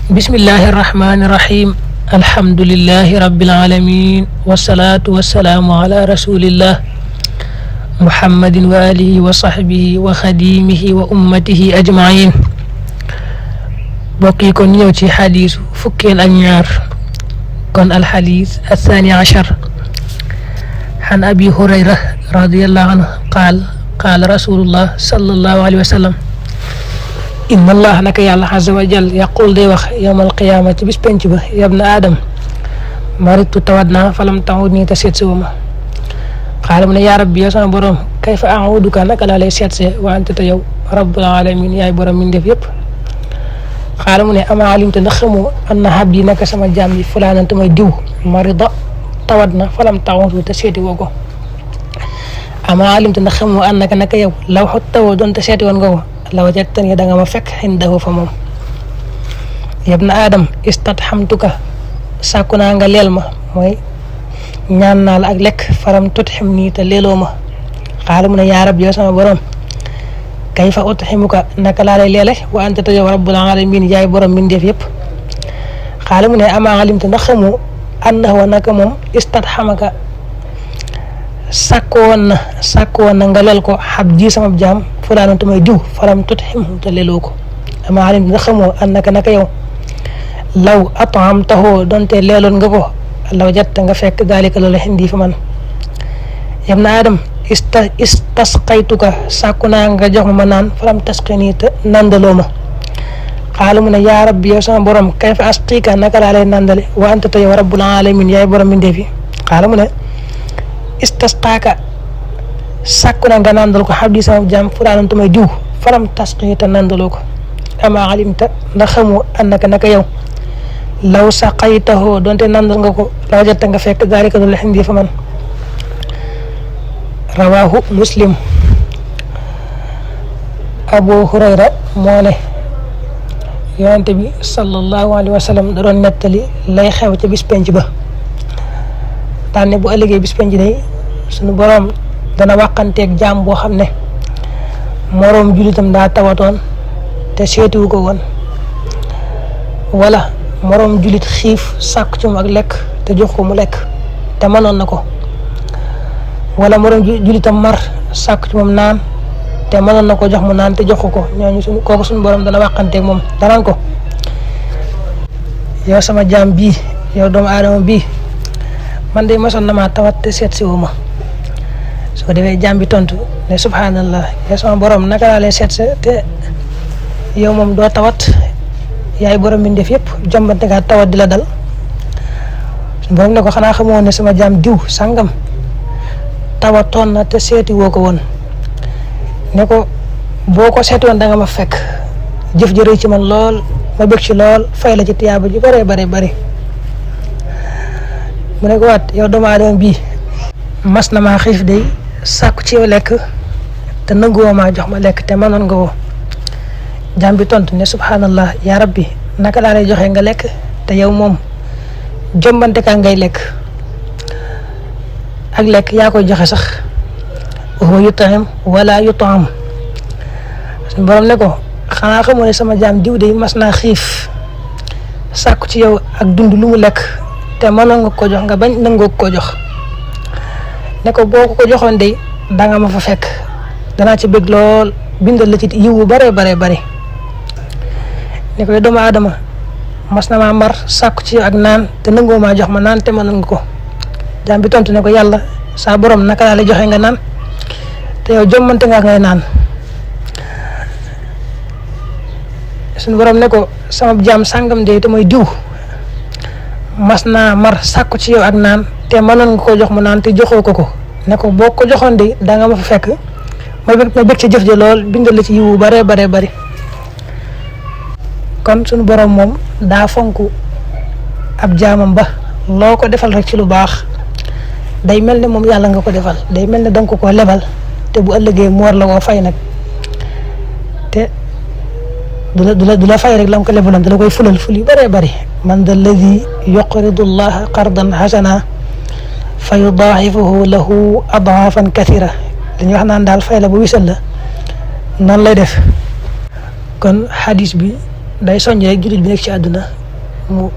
bismillahi irrahmani irrahim alhamdulillahi rabbil alamin wassalatu wassalamu ala rasulillah muhammadin wa alihi wa sahbihi wa khadimihi wa ummatihi ajmain. bokk yi kon ñëw ci xadiisu fukkeel ak ñaar kon alxadiis athani ashar an abi hurayra radiyallahu anhu qaala rasulullah sallallahu alayhi wa sallam inna allah naka yàlla azza wa jal yaqul day wax yawmal qiyaamati bis penc ba yabna aadam maritu tawat naa falam taxut nii te seet si wuma xaala mu ne yaa rabbi yow sama borom kayfa a'uduka naka laa lay seet see wa anta te yow rabbul alamin yaay borom min def yëpp xaala mu ne ama alimta ndax xamoo anna habdi naka sama jaam yi fulaanante may diw marida tawat na falam taxut te seeti woo ko ama alimta ndax xamoo annaka naka yow law xot tawoo doon te seeti woon nga ko la wajadtani da nga ma fekk xindahu fa moom yabna aadam istathamtuka sàkku naa nga leel ma mooy ñaan naa la ak lekk faram tutxim nii te leeloo ma xaala mu ne yaa rab yow sama borom kayfa utximuka naka laa lay leele wa anta te yow rabbul alamin yaay borom min def yëpp xaala mu ne ama alimta ndax xamu annahu naka moom istathamaka sàkku woon na nga leel ko xab ji sama jaam fulaanante may diw faram tutxim te leeloo ko ama alim nga xamoo annaka naka yow law at'amtahu donte leeloon nga ko law jatta nga fekk daalika loolu xindi fa man yam na adam istasqaytuka sàkku naa nga jox ma naan faram tasqini te nandaloo ma xaala mu ne yaa rabbi yow sama borom kayfa asqika naka laa lay nandale wa anta te yow rabbul alamin yaay borom min defi xaala mu ne istasqaaka sàkku na nga nandal ko xabdi sama jaam fulaanante may diw faram tasqi te nandaloo ko ama alimta ndax xamu annaka naka yow law saqaytahu donte nandal nga ko la wajata nga fekk daalika loolu xindi fa man rawahu muslim. abu hurayra moo ne yonente bi sallallahu alayhi wa sallam da doon nettali lay xew ca bis penc ba daan ne bu ëllëgee bis penc day suñu boroom dana wàqanteeg jaam boo xam ne moroom julitam daa tawatoon te seetiwu ko woon wala moroom julit xiif sàkk ci moom ak lekk te jox ko mu lekk te mënoon na ko wala moroom julitam mar sàkk ci moom naan te mënoon na ko jox mu naan te jox ko ñooñu kooku suñu boroom dana wàqanteeg moom danaan ko yow sama jaam bii yow doomu aadama bii man de mosoon na maa tawat te seet si wu ma su ko defee jaam bi tontu ne subhanallah yow sama borom naka laa lay seet se te yow moom doo tawat yaay borom bi def yëpp jombante nga tawat di la dal suñu borom ne ko xanaa xamoo ne sama jaam diw sàngam tawatoon na te seeti woo ko woon ne ko boo ko seeti woon da nga ma fekk jëf ji rëy ci man lool ma bëgg ci lool fay la ci tiyaaba ji bare mu ne ko waat yow doomu aadama bii mas na maa xiif day sàkku ci yow lekk te nanguwoo maa jox ma lekk te mënoon nga ko jaam bi tontu ne subhanallah yaa rabbi naka laa lay joxe nga lekk te yow moom jombante kaa ngay lekk ak lekk yaa koy joxe sax wa yut'im wala yut'am suñu borom ne ko xanaa xamoo ne sama jaam diw day mas naa xiif sàkku ci yow ak dund lu mu lekk te mënoon nga ko jox nga bañ nangoo ko jox ne ko boo ko joxoon de danga ma fa fekk danaa ci bëgg lool bindal la ci yiwu bare ne ko doomu aadama mas na maa mar sàkku ci ak naan te nangoo maa jox ma naan te mënoon nga ko jaam bi tontu ne ko yàlla saa borom naka laa lay joxe nga naan te yow jommante nga ngay naan suñu borom ne ko sama jaam sàngam de te mooy diw mas naa mar sàkku ci yow ak naan te mënoon nga ko jox mu naan te joxoo ko ne ko boo ko joxoon de danga ma fa fekk ma bëgg ci jëf ji lool bindal la ci yiwu bare kon suñu borom moom daa fonk ab jaamam ba loo ko defal rek ci lu baax day mel ne moom yàlla nga ko defal day mel ne danga ko lebal te bu ëllëgee mu war la koo fay nag te du la fay rek la ko lebaloon da la koy fulal ful yu bare man da alladi yuqridu llaha qardan hasana fa yudaaxifuhu lahu adaafan kathira dañuy wax naan daal fay la bu wisal la noonu lay def kon xadis bi day soññ rek jullit bi nekk ci àdduna mu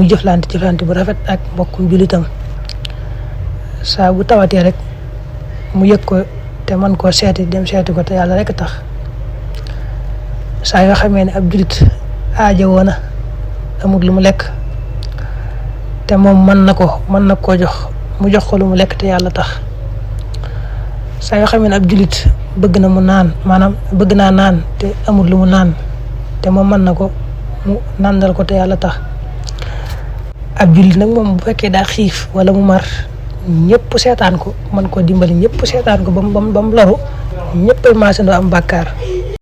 jëflante bu rafet ak mbokkum jullitam saa bu tawatee rek mu yëg ko te man koo seeti dem seeti ko te yàlla rek tax saa yoo xamee ne ab jullit aaja woona amul lu mu lekk te moom mën na koo jox mu jox ko lu mu lekk te yàlla tax saa yoo xamee ne ab jullit bëgg naa naan te amul lu mu naan te moom mën na ko mu nàndal ko te yàlla tax ab jullit nag moom bu fekkee daa xiif wala mu mar ñëpp seetaan ko mën koo dimbali ñëpp seetaan ko ba mu loru ñëppay maasandoo am bàkkaar